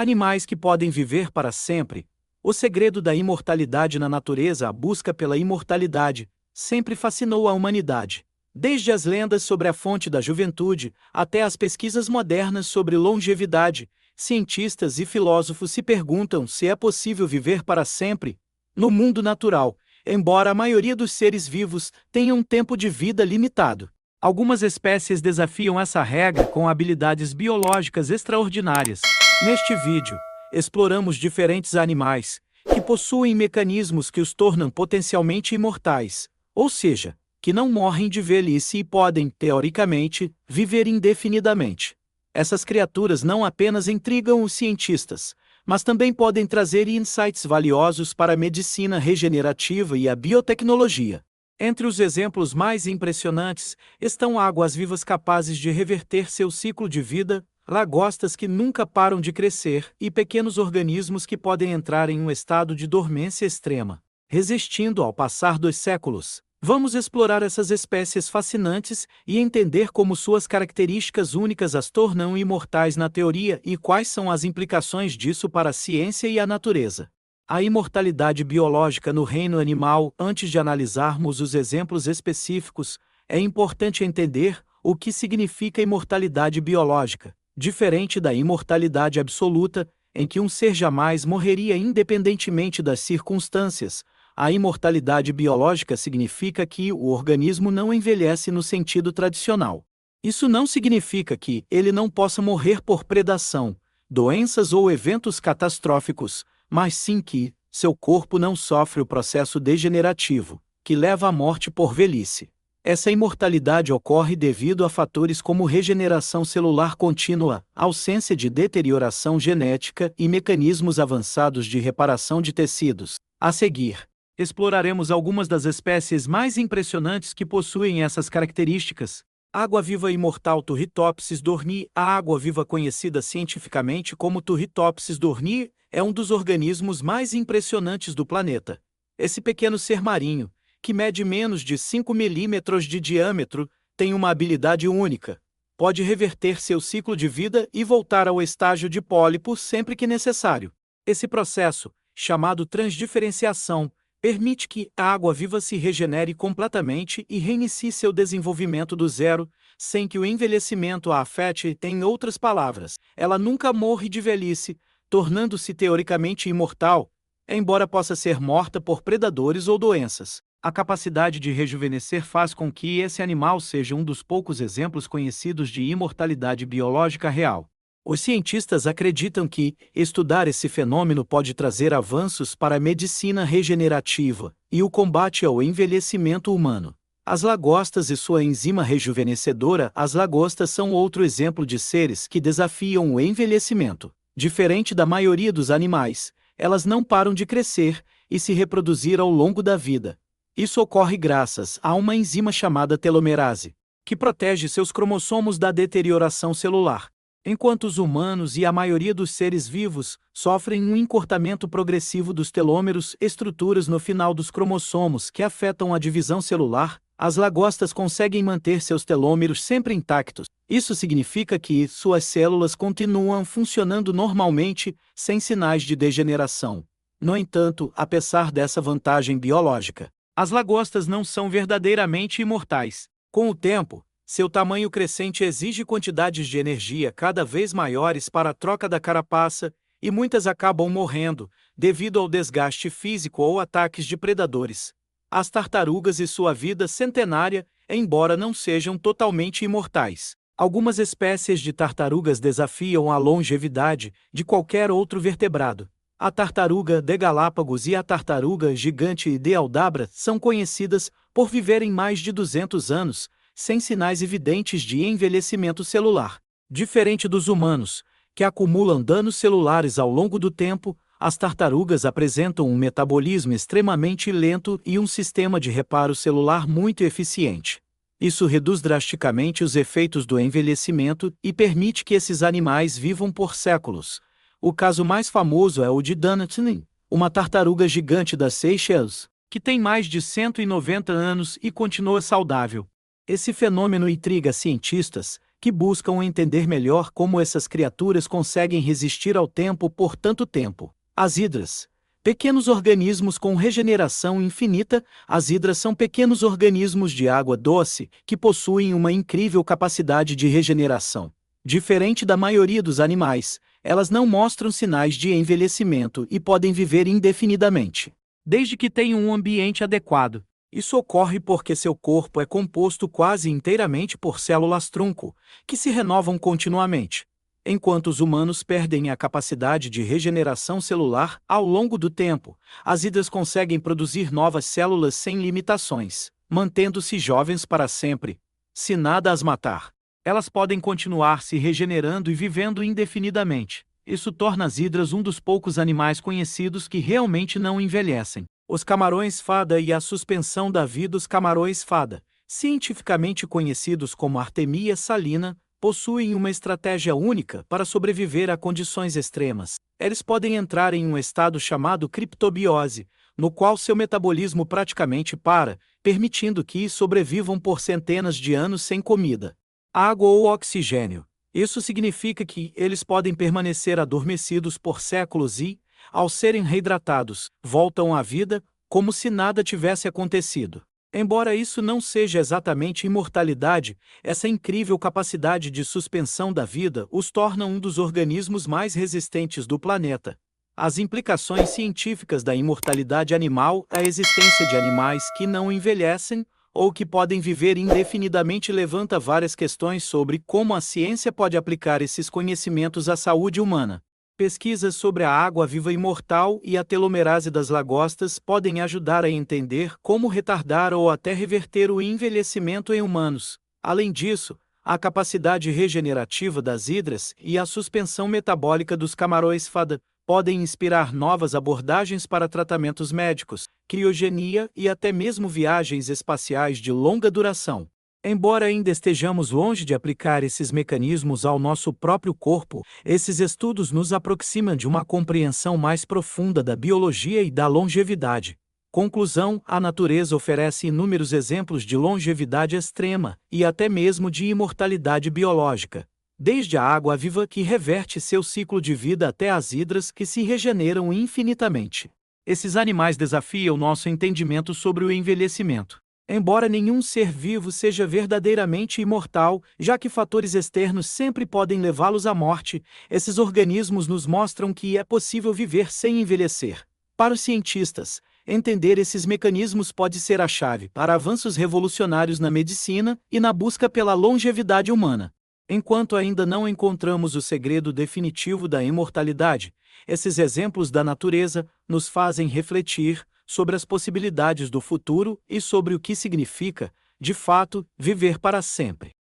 Animais que podem viver para sempre. O segredo da imortalidade na natureza, a busca pela imortalidade, sempre fascinou a humanidade. Desde as lendas sobre a fonte da juventude, até as pesquisas modernas sobre longevidade, cientistas e filósofos se perguntam se é possível viver para sempre. No mundo natural, embora a maioria dos seres vivos tenha um tempo de vida limitado, algumas espécies desafiam essa regra com habilidades biológicas extraordinárias. Neste vídeo, exploramos diferentes animais que possuem mecanismos que os tornam potencialmente imortais, ou seja, que não morrem de velhice e podem, teoricamente, viver indefinidamente. Essas criaturas não apenas intrigam os cientistas, mas também podem trazer insights valiosos para a medicina regenerativa e a biotecnologia. Entre os exemplos mais impressionantes estão águas-vivas capazes de reverter seu ciclo de vida, lagostas que nunca param de crescer e pequenos organismos que podem entrar em um estado de dormência extrema, resistindo ao passar dos séculos. Vamos explorar essas espécies fascinantes e entender como suas características únicas as tornam imortais na teoria e quais são as implicações disso para a ciência e a natureza. A imortalidade biológica no reino animal. Antes de analisarmos os exemplos específicos, é importante entender o que significa imortalidade biológica. Diferente da imortalidade absoluta, em que um ser jamais morreria independentemente das circunstâncias, a imortalidade biológica significa que o organismo não envelhece no sentido tradicional. Isso não significa que ele não possa morrer por predação, doenças ou eventos catastróficos, mas sim que seu corpo não sofre o processo degenerativo, que leva à morte por velhice. Essa imortalidade ocorre devido a fatores como regeneração celular contínua, ausência de deterioração genética e mecanismos avançados de reparação de tecidos. A seguir, exploraremos algumas das espécies mais impressionantes que possuem essas características. Água-viva imortal Turritopsis dohrnii. A água-viva, conhecida cientificamente como Turritopsis dohrnii, é um dos organismos mais impressionantes do planeta. Esse pequeno ser marinho, que mede menos de 5 milímetros de diâmetro, tem uma habilidade única. Pode reverter seu ciclo de vida e voltar ao estágio de pólipo sempre que necessário. Esse processo, chamado transdiferenciação, permite que a água-viva se regenere completamente e reinicie seu desenvolvimento do zero, sem que o envelhecimento a afete. Em outras palavras, ela nunca morre de velhice, tornando-se teoricamente imortal, embora possa ser morta por predadores ou doenças. A capacidade de rejuvenescer faz com que esse animal seja um dos poucos exemplos conhecidos de imortalidade biológica real. Os cientistas acreditam que estudar esse fenômeno pode trazer avanços para a medicina regenerativa e o combate ao envelhecimento humano. As lagostas e sua enzima rejuvenescedora. As lagostas são outro exemplo de seres que desafiam o envelhecimento. Diferente da maioria dos animais, elas não param de crescer e se reproduzir ao longo da vida. Isso ocorre graças a uma enzima chamada telomerase, que protege seus cromossomos da deterioração celular. Enquanto os humanos e a maioria dos seres vivos sofrem um encurtamento progressivo dos telômeros, estruturas no final dos cromossomos que afetam a divisão celular, as lagostas conseguem manter seus telômeros sempre intactos. Isso significa que suas células continuam funcionando normalmente, sem sinais de degeneração. No entanto, apesar dessa vantagem biológica, as lagostas não são verdadeiramente imortais. Com o tempo, seu tamanho crescente exige quantidades de energia cada vez maiores para a troca da carapaça, e muitas acabam morrendo, devido ao desgaste físico ou ataques de predadores. As tartarugas e sua vida centenária, embora não sejam totalmente imortais. Algumas espécies de tartarugas desafiam a longevidade de qualquer outro vertebrado. A tartaruga de Galápagos e a tartaruga gigante de Aldabra são conhecidas por viverem mais de 200 anos, sem sinais evidentes de envelhecimento celular. Diferente dos humanos, que acumulam danos celulares ao longo do tempo, as tartarugas apresentam um metabolismo extremamente lento e um sistema de reparo celular muito eficiente. Isso reduz drasticamente os efeitos do envelhecimento e permite que esses animais vivam por séculos. O caso mais famoso é o de Dunedin, uma tartaruga gigante das Seychelles, que tem mais de 190 anos e continua saudável. Esse fenômeno intriga cientistas, que buscam entender melhor como essas criaturas conseguem resistir ao tempo por tanto tempo. As hidras. Pequenos organismos com regeneração infinita. As hidras são pequenos organismos de água doce que possuem uma incrível capacidade de regeneração. Diferente da maioria dos animais, elas não mostram sinais de envelhecimento e podem viver indefinidamente, desde que tenham um ambiente adequado. Isso ocorre porque seu corpo é composto quase inteiramente por células-tronco, que se renovam continuamente. Enquanto os humanos perdem a capacidade de regeneração celular ao longo do tempo, as hidras conseguem produzir novas células sem limitações, mantendo-se jovens para sempre. Se nada as matar, elas podem continuar se regenerando e vivendo indefinidamente. Isso torna as hidras um dos poucos animais conhecidos que realmente não envelhecem. Os camarões-fada e a suspensão da vida. Os camarões-fada, cientificamente conhecidos como Artemia salina, possuem uma estratégia única para sobreviver a condições extremas. Eles podem entrar em um estado chamado criptobiose, no qual seu metabolismo praticamente para, permitindo que sobrevivam por centenas de anos sem comida, água ou oxigênio. Isso significa que eles podem permanecer adormecidos por séculos e, ao serem reidratados, voltam à vida, como se nada tivesse acontecido. Embora isso não seja exatamente imortalidade, essa incrível capacidade de suspensão da vida os torna um dos organismos mais resistentes do planeta. As implicações científicas da imortalidade animal. A existência de animais que não envelhecem ou que podem viver indefinidamente levanta várias questões sobre como a ciência pode aplicar esses conhecimentos à saúde humana. Pesquisas sobre a água-viva imortal e a telomerase das lagostas podem ajudar a entender como retardar ou até reverter o envelhecimento em humanos. Além disso, a capacidade regenerativa das hidras e a suspensão metabólica dos camarões-fada podem inspirar novas abordagens para tratamentos médicos, criogenia e até mesmo viagens espaciais de longa duração. Embora ainda estejamos longe de aplicar esses mecanismos ao nosso próprio corpo, esses estudos nos aproximam de uma compreensão mais profunda da biologia e da longevidade. Conclusão: a natureza oferece inúmeros exemplos de longevidade extrema e até mesmo de imortalidade biológica. Desde a água viva que reverte seu ciclo de vida até as hidras que se regeneram infinitamente. Esses animais desafiam nosso entendimento sobre o envelhecimento. Embora nenhum ser vivo seja verdadeiramente imortal, já que fatores externos sempre podem levá-los à morte, esses organismos nos mostram que é possível viver sem envelhecer. Para os cientistas, entender esses mecanismos pode ser a chave para avanços revolucionários na medicina e na busca pela longevidade humana. Enquanto ainda não encontramos o segredo definitivo da imortalidade, esses exemplos da natureza nos fazem refletir sobre as possibilidades do futuro e sobre o que significa, de fato, viver para sempre.